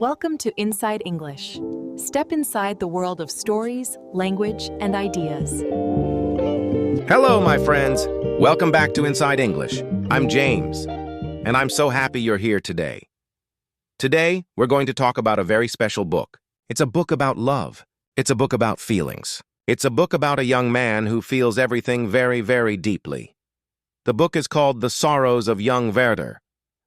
Welcome to Inside English. Step inside the world of stories, language, and ideas. Hello, my friends. Welcome back to Inside English. I'm James, and I'm so happy you're here today. Today, we're going to talk about a very special book. It's a book about love. It's a book about feelings. It's a book about a young man who feels everything very, very deeply. The book is called The Sorrows of Young Werther.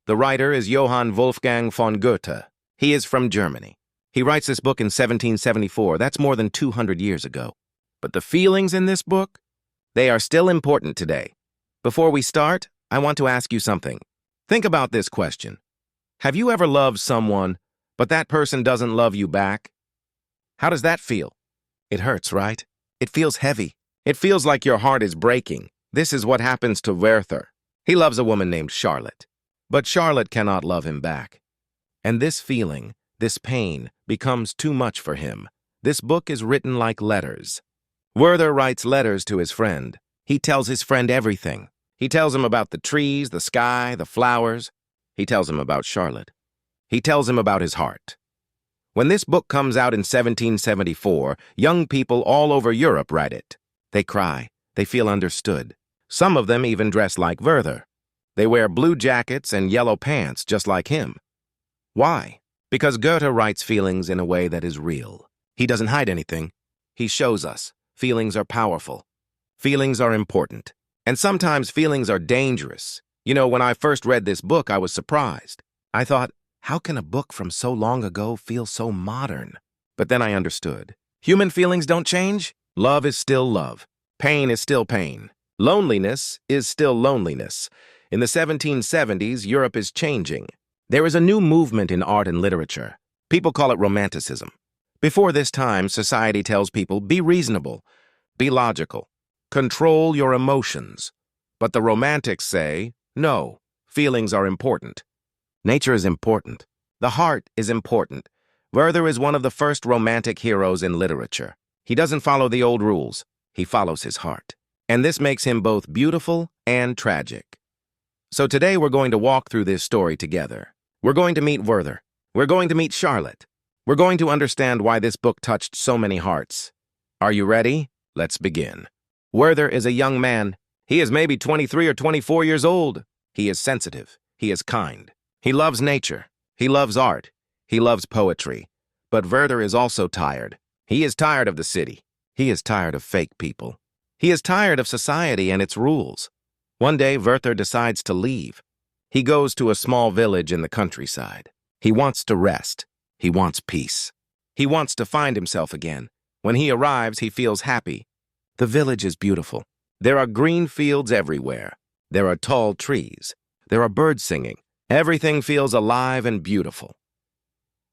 The writer is Johann Wolfgang von Goethe. He is from Germany. He writes this book in 1774. That's more than 200 years ago. But the feelings in this book, they are still important today. Before we start, I want to ask you something. Think about this question. Have you ever loved someone, but that person doesn't love you back? How does that feel? It hurts, right? It feels heavy. It feels like your heart is breaking. This is what happens to Werther. He loves a woman named Charlotte, but Charlotte cannot love him back. And this feeling, this pain, becomes too much for him. This book is written like letters. Werther writes letters to his friend. He tells his friend everything. He tells him about the trees, the sky, the flowers. He tells him about Charlotte. He tells him about his heart. When this book comes out in 1774, young people all over Europe read it. They cry. They feel understood. Some of them even dress like Werther. They wear blue jackets and yellow pants just like him. Why? Because Goethe writes feelings in a way that is real. He doesn't hide anything. He shows us. Feelings are powerful. Feelings are important. And sometimes feelings are dangerous. You know, when I first read this book, I was surprised. I thought, how can a book from so long ago feel so modern? But then I understood. Human feelings don't change. Love is still love. Pain is still pain. Loneliness is still loneliness. In the 1770s, Europe is changing. There is a new movement in art and literature. People call it Romanticism. Before this time, society tells people, be reasonable, be logical, control your emotions. But the Romantics say, no, feelings are important. Nature is important. The heart is important. Werther is one of the first romantic heroes in literature. He doesn't follow the old rules. He follows his heart. And this makes him both beautiful and tragic. So today we're going to walk through this story together. We're going to meet Werther. We're going to meet Charlotte. We're going to understand why this book touched so many hearts. Are you ready? Let's begin. Werther is a young man. He is maybe 23 or 24 years old. He is sensitive. He is kind. He loves nature. He loves art. He loves poetry. But Werther is also tired. He is tired of the city. He is tired of fake people. He is tired of society and its rules. One day, Werther decides to leave. He goes to a small village in the countryside. He wants to rest. He wants peace. He wants to find himself again. When he arrives, he feels happy. The village is beautiful. There are green fields everywhere. There are tall trees. There are birds singing. Everything feels alive and beautiful.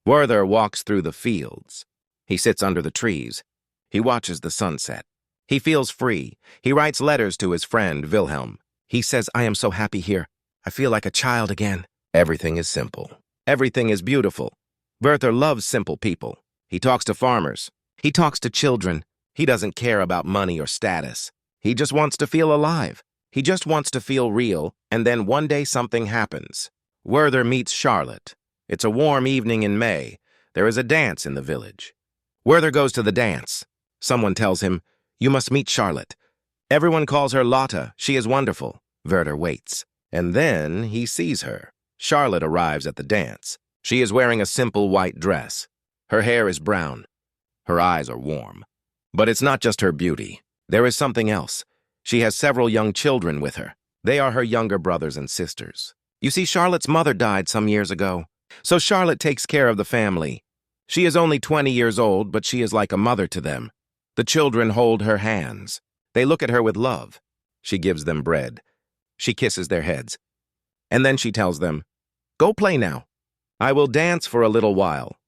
Werther walks through the fields. He sits under the trees. He watches the sunset. He feels free. He writes letters to his friend, Wilhelm. He says, I am so happy here. I feel like a child again. Everything is simple. Everything is beautiful. Werther loves simple people. He talks to farmers. He talks to children. He doesn't care about money or status. He just wants to feel alive. He just wants to feel real, and then one day something happens. Werther meets Charlotte. It's a warm evening in May. There is a dance in the village. Werther goes to the dance. Someone tells him, you must meet Charlotte. Everyone calls her Lotta. She is wonderful. Werther waits. And then he sees her. Charlotte arrives at the dance. She is wearing a simple white dress. Her hair is brown. Her eyes are warm. But it's not just her beauty. There is something else. She has several young children with her. They are her younger brothers and sisters. You see, Charlotte's mother died some years ago. So Charlotte takes care of the family. She is only 20 years old, but she is like a mother to them. The children hold her hands. They look at her with love. She gives them bread. She kisses their heads. And then she tells them, go play now. I will dance for a little while.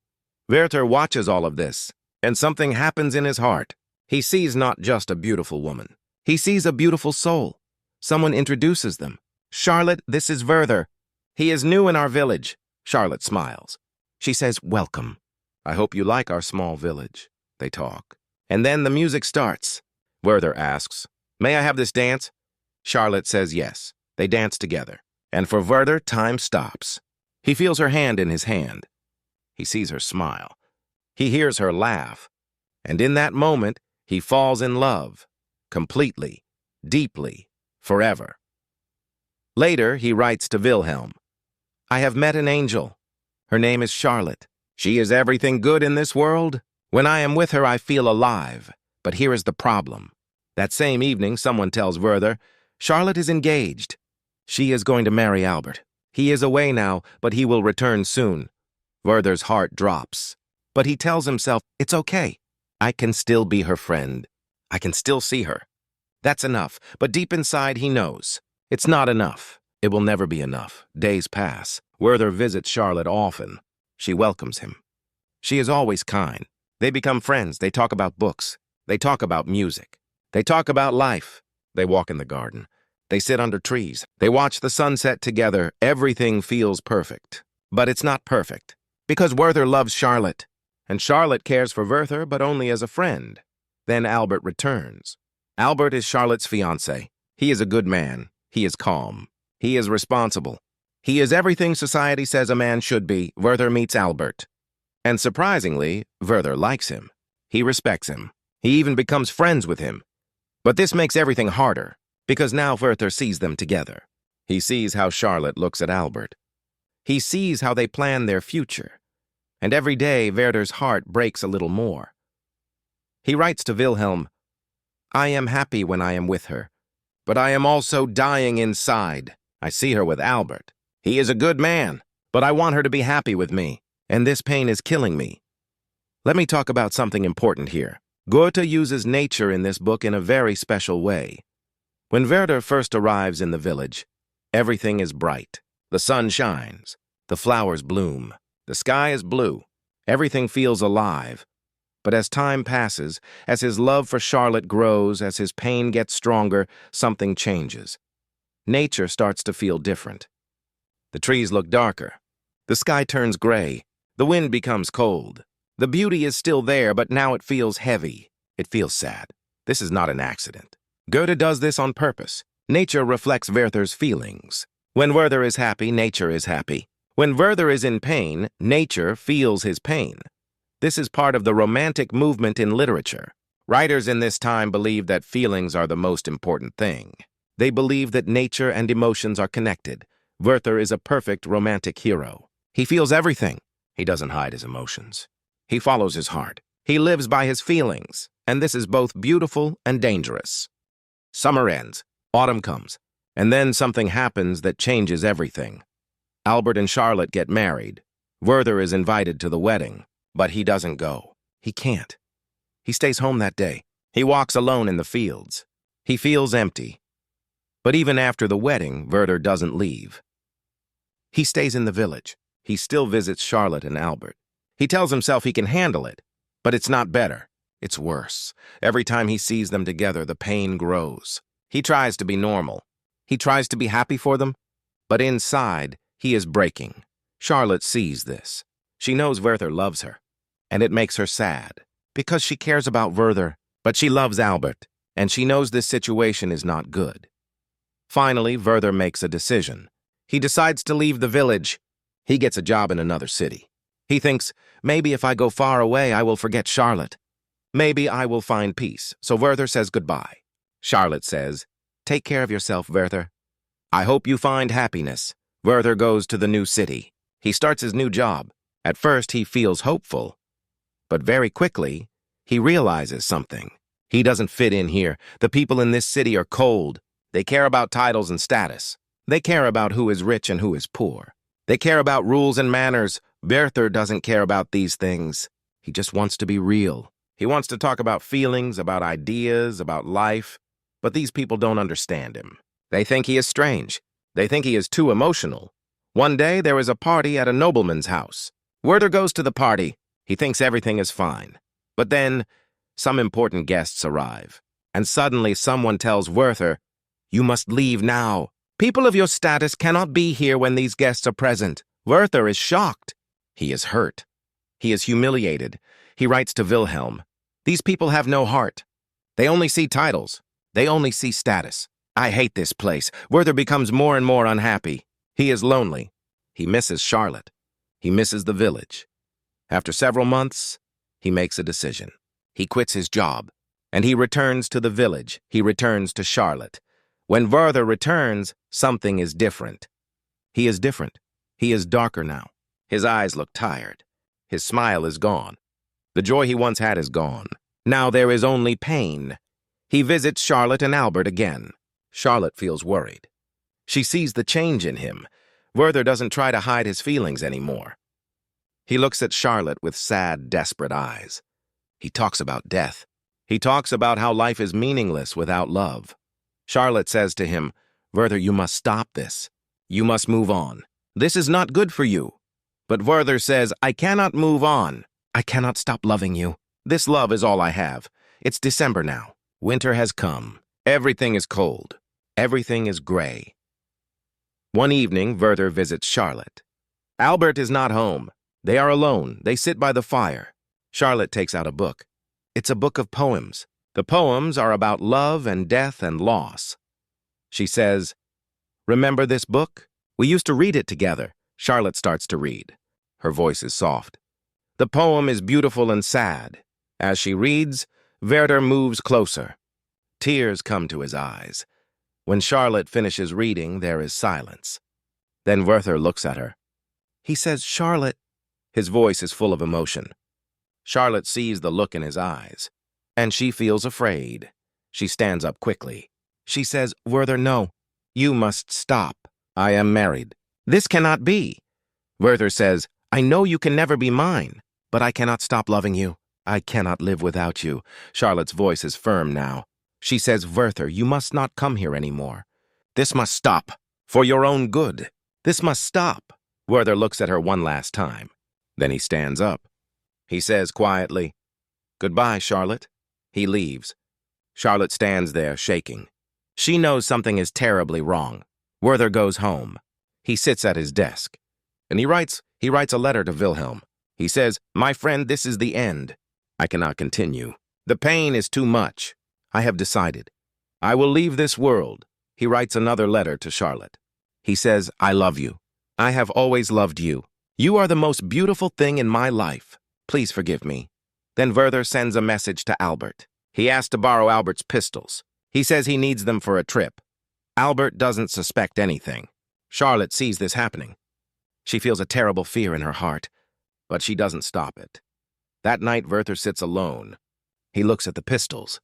Werther watches all of this, and something happens in his heart. He sees not just a beautiful woman. He sees a beautiful soul. Someone introduces them. Charlotte, this is Werther. He is new in our village. Charlotte smiles. She says, welcome. I hope you like our small village. They talk. And then the music starts. Werther asks, may I have this dance? Charlotte says yes. They dance together. And for Werther, time stops. He feels her hand in his hand. He sees her smile. He hears her laugh. And in that moment, he falls in love. Completely, deeply, forever. Later, he writes to Wilhelm, "I have met an angel. Her name is Charlotte. She is everything good in this world. When I am with her, I feel alive. But here is the problem. That same evening, someone tells Werther, Charlotte is engaged. She is going to marry Albert. He is away now, but he will return soon." Werther's heart drops. But he tells himself, it's okay. I can still be her friend. I can still see her. That's enough, but deep inside he knows. It's not enough. It will never be enough. Days pass. Werther visits Charlotte often. She welcomes him. She is always kind. They become friends. They talk about books. They talk about music. They talk about life. They walk in the garden. They sit under trees. They watch the sunset together. Everything feels perfect. But it's not perfect. Because Werther loves Charlotte. And Charlotte cares for Werther, but only as a friend. Then Albert returns. Albert is Charlotte's fiancé. He is a good man. He is calm. He is responsible. He is everything society says a man should be. Werther meets Albert. And surprisingly, Werther likes him. He respects him. He even becomes friends with him. But this makes everything harder, because now Werther sees them together. He sees how Charlotte looks at Albert. He sees how they plan their future. And every day, Werther's heart breaks a little more. He writes to Wilhelm, "I am happy when I am with her, but I am also dying inside. I see her with Albert. He is a good man, but I want her to be happy with me, and this pain is killing me." Let me talk about something important here. Goethe uses nature in this book in a very special way. When Werther first arrives in the village, everything is bright. The sun shines. The flowers bloom. The sky is blue. Everything feels alive. But as time passes, as his love for Charlotte grows, as his pain gets stronger, something changes. Nature starts to feel different. The trees look darker. The sky turns gray. The wind becomes cold. The beauty is still there, but now it feels heavy. It feels sad. This is not an accident. Goethe does this on purpose. Nature reflects Werther's feelings. When Werther is happy, nature is happy. When Werther is in pain, nature feels his pain. This is part of the Romantic movement in literature. Writers in this time believed that feelings are the most important thing. They believe that nature and emotions are connected. Werther is a perfect romantic hero. He feels everything. He doesn't hide his emotions. He follows his heart. He lives by his feelings, and this is both beautiful and dangerous. Summer ends, autumn comes, and then something happens that changes everything. Albert and Charlotte get married. Werther is invited to the wedding, but he doesn't go. He can't. He stays home that day. He walks alone in the fields. He feels empty. But even after the wedding, Werther doesn't leave. He stays in the village. He still visits Charlotte and Albert. He tells himself he can handle it, but it's not better. It's worse. Every time he sees them together, the pain grows. He tries to be normal. He tries to be happy for them, but inside, he is breaking. Charlotte sees this. She knows Werther loves her, and it makes her sad, because she cares about Werther, but she loves Albert, and she knows this situation is not good. Finally, Werther makes a decision. He decides to leave the village. He gets a job in another city. He thinks, maybe if I go far away, I will forget Charlotte. Maybe I will find peace. So Werther says goodbye. Charlotte says, "Take care of yourself, Werther. I hope you find happiness." Werther goes to the new city. He starts his new job. At first, he feels hopeful. But very quickly, he realizes something. He doesn't fit in here. The people in this city are cold. They care about titles and status. They care about who is rich and who is poor. They care about rules and manners. Werther doesn't care about these things. He just wants to be real. He wants to talk about feelings, about ideas, about life. But these people don't understand him. They think he is strange. They think he is too emotional. One day, there is a party at a nobleman's house. Werther goes to the party. He thinks everything is fine. But then, some important guests arrive. And suddenly, someone tells Werther, "You must leave now. People of your status cannot be here when these guests are present." Werther is shocked. He is hurt. He is humiliated. He writes to Wilhelm, "These people have no heart. They only see titles. They only see status. I hate this place." Werther becomes more and more unhappy. He is lonely. He misses Charlotte. He misses the village. After several months, he makes a decision. He quits his job, and he returns to the village. He returns to Charlotte. When Werther returns, something is different. He is different. He is darker now. His eyes look tired. His smile is gone. The joy he once had is gone. Now there is only pain. He visits Charlotte and Albert again. Charlotte feels worried. She sees the change in him. Werther doesn't try to hide his feelings anymore. He looks at Charlotte with sad, desperate eyes. He talks about death. He talks about how life is meaningless without love. Charlotte says to him, "Werther, you must stop this. You must move on. This is not good for you." But Werther says, "I cannot move on. I cannot stop loving you. This love is all I have. It's December now. Winter has come. Everything is cold. Everything is gray." One evening, Werther visits Charlotte. Albert is not home. They are alone. They sit by the fire. Charlotte takes out a book. It's a book of poems. The poems are about love and death and loss. She says, "Remember this book? We used to read it together." Charlotte starts to read. Her voice is soft. The poem is beautiful and sad. As she reads, Werther moves closer. Tears come to his eyes. When Charlotte finishes reading, there is silence. Then Werther looks at her. He says, "Charlotte." His voice is full of emotion. Charlotte sees the look in his eyes, and she feels afraid. She stands up quickly. She says, "Werther, no. You must stop. I am married. This cannot be." Werther says, "I know you can never be mine, but I cannot stop loving you. I cannot live without you." Charlotte's voice is firm now. She says, "Werther, you must not come here anymore. This must stop, for your own good. This must stop." Werther looks at her one last time. Then he stands up. He says quietly, "Goodbye, Charlotte." He leaves. Charlotte stands there, shaking. She knows something is terribly wrong. Werther goes home. He sits at his desk, and he writes a letter to Wilhelm. He says, "My friend, this is the end. I cannot continue. The pain is too much. I have decided. I will leave this world." He writes another letter to Charlotte. He says, "I love you. I have always loved you. You are the most beautiful thing in my life. Please forgive me." Then Werther sends a message to Albert. He asks to borrow Albert's pistols. He says he needs them for a trip. Albert doesn't suspect anything. Charlotte sees this happening. She feels a terrible fear in her heart, but she doesn't stop it. That night, Werther sits alone. He looks at the pistols.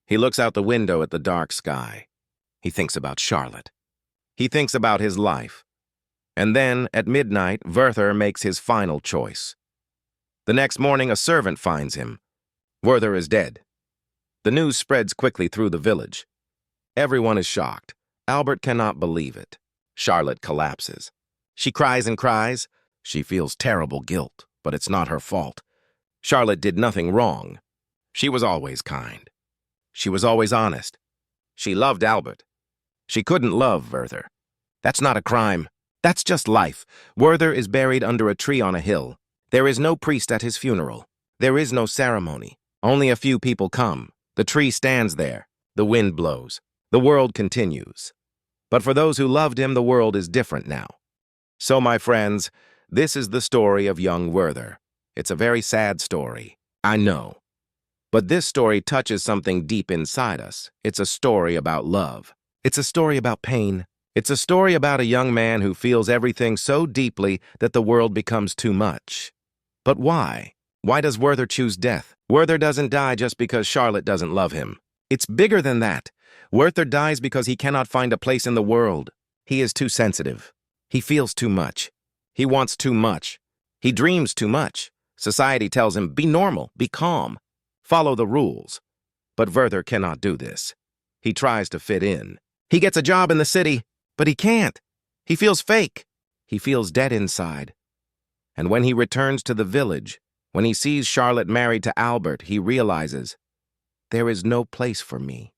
He looks out the window at the dark sky. He thinks about Charlotte. He thinks about his life. And then, at midnight, Werther makes his final choice. The next morning, a servant finds him. Werther is dead. The news spreads quickly through the village. Everyone is shocked. Albert cannot believe it. Charlotte collapses. She cries and cries. She feels terrible guilt, but it's not her fault. Charlotte did nothing wrong. She was always kind. She was always honest. She loved Albert. She couldn't love Werther. That's not a crime. That's just life. Werther is buried under a tree on a hill. There is no priest at his funeral. There is no ceremony. Only a few people come. The tree stands there. The wind blows. The world continues. But for those who loved him, the world is different now. So, my friends, this is the story of young Werther. It's a very sad story, I know. But this story touches something deep inside us. It's a story about love. It's a story about pain. It's a story about a young man who feels everything so deeply that the world becomes too much. But why? Why does Werther choose death? Werther doesn't die just because Charlotte doesn't love him. It's bigger than that. Werther dies because he cannot find a place in the world. He is too sensitive. He feels too much. He wants too much. He dreams too much. Society tells him, be normal, be calm, follow the rules. But Werther cannot do this. He tries to fit in. He gets a job in the city, but he can't. He feels fake. He feels dead inside. And when he returns to the village, when he sees Charlotte married to Albert, he realizes, there is no place for me.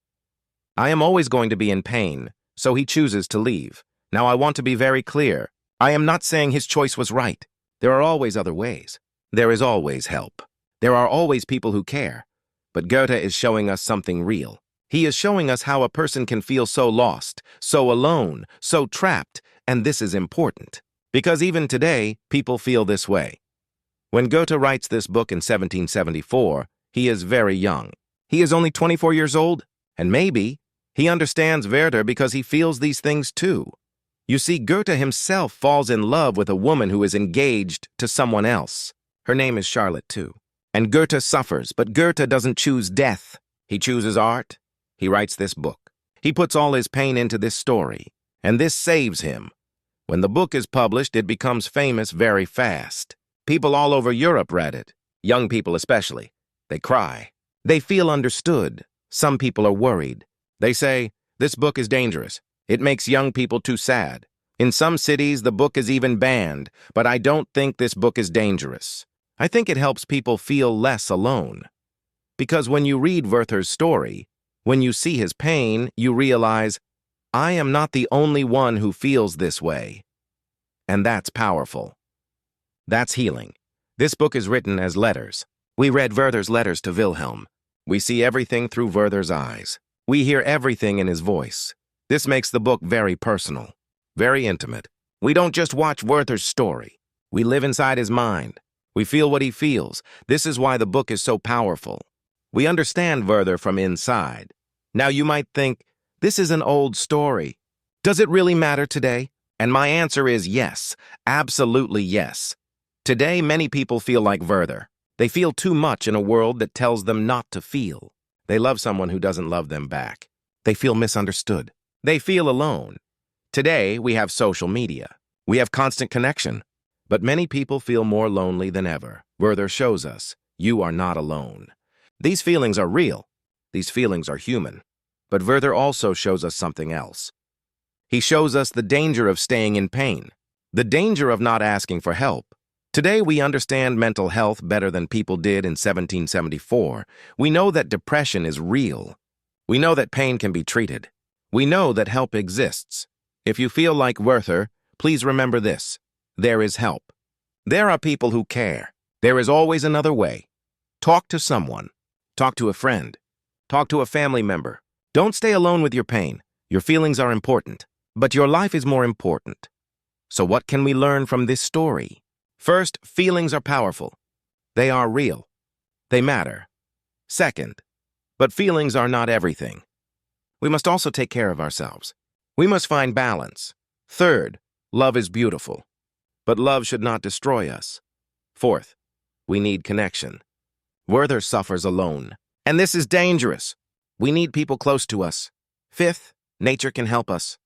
I am always going to be in pain, so he chooses to leave. Now I want to be very clear. I am not saying his choice was right. There are always other ways. There is always help. There are always people who care. But Goethe is showing us something real. He is showing us how a person can feel so lost, so alone, so trapped, and this is important. Because even today, people feel this way. When Goethe writes this book in 1774, he is very young. He is only 24 years old, and maybe he understands Werther because he feels these things too. You see, Goethe himself falls in love with a woman who is engaged to someone else. Her name is Charlotte too. And Goethe suffers, but Goethe doesn't choose death. He chooses art. He writes this book. He puts all his pain into this story, and this saves him. When the book is published, it becomes famous very fast. People all over Europe read it, young people especially. They cry. They feel understood. Some people are worried. They say, this book is dangerous. It makes young people too sad. In some cities, the book is even banned, but I don't think this book is dangerous. I think it helps people feel less alone. Because when you read Werther's story, when you see his pain, you realize, I am not the only one who feels this way. And that's powerful. That's healing. This book is written as letters. We read Werther's letters to Wilhelm. We see everything through Werther's eyes. We hear everything in his voice. This makes the book very personal, very intimate. We don't just watch Werther's story. We live inside his mind. We feel what he feels. This is why the book is so powerful. We understand Werther from inside. Now you might think, this is an old story. Does it really matter today? And my answer is yes, absolutely yes. Today, many people feel like Werther. They feel too much in a world that tells them not to feel. They love someone who doesn't love them back. They feel misunderstood. They feel alone. Today, we have social media. We have constant connection. But many people feel more lonely than ever. Werther shows us, you are not alone. These feelings are real. These feelings are human. But Werther also shows us something else. He shows us the danger of staying in pain, the danger of not asking for help. Today, we understand mental health better than people did in 1774. We know that depression is real. We know that pain can be treated. We know that help exists. If you feel like Werther, please remember this. There is help. There are people who care. There is always another way. Talk to someone. Talk to a friend. Talk to a family member. Don't stay alone with your pain. Your feelings are important, but your life is more important. So what can we learn from this story? First, feelings are powerful. They are real. They matter. Second, but feelings are not everything. We must also take care of ourselves. We must find balance. Third, love is beautiful. But love should not destroy us. Fourth, we need connection. Werther suffers alone, and this is dangerous. We need people close to us. Fifth, nature can help us.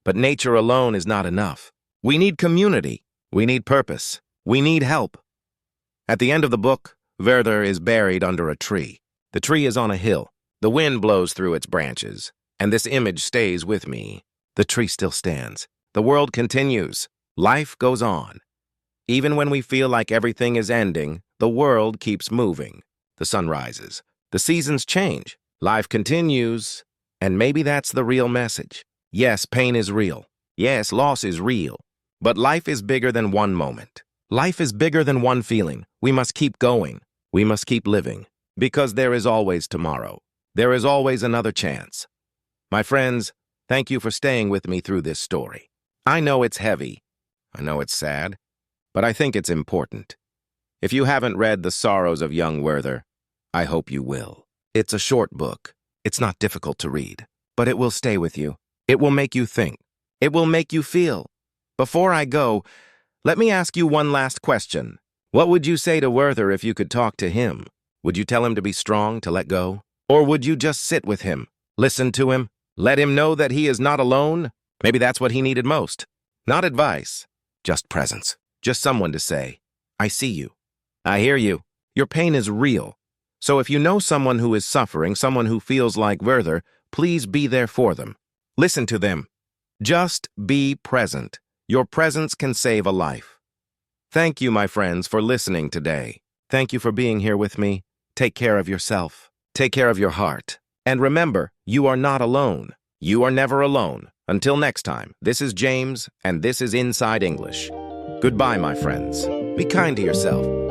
But nature alone is not enough. We need community. We need purpose. We need help. At the end of the book, Werther is buried under a tree. The tree is on a hill. The wind blows through its branches, and this image stays with me. The tree still stands. The world continues. Life goes on. Even when we feel like everything is ending, the world keeps moving. The sun rises. The seasons change. Life continues. And maybe that's the real message. Yes, pain is real. Yes, loss is real. But life is bigger than one moment. Life is bigger than one feeling. We must keep going. We must keep living. Because there is always tomorrow. There is always another chance. My friends, thank you for staying with me through this story. I know it's heavy. I know it's sad. But I think it's important. If you haven't read The Sorrows of Young Werther, I hope you will. It's a short book. It's not difficult to read. But it will stay with you. It will make you think. It will make you feel. Before I go, let me ask you one last question. What would you say to Werther if you could talk to him? Would you tell him to be strong, to let go? Or would you just sit with him, listen to him, let him know that he is not alone? Maybe that's what he needed most. Not advice, just presence. Just someone to say, I see you. I hear you. Your pain is real. So if you know someone who is suffering, someone who feels like Werther, please be there for them. Listen to them. Just be present. Your presence can save a life. Thank you, my friends, for listening today. Thank you for being here with me. Take care of yourself. Take care of your heart. And remember, you are not alone. You are never alone. Until next time, this is James, and this is Inside English. Goodbye, my friends. Be kind to yourself.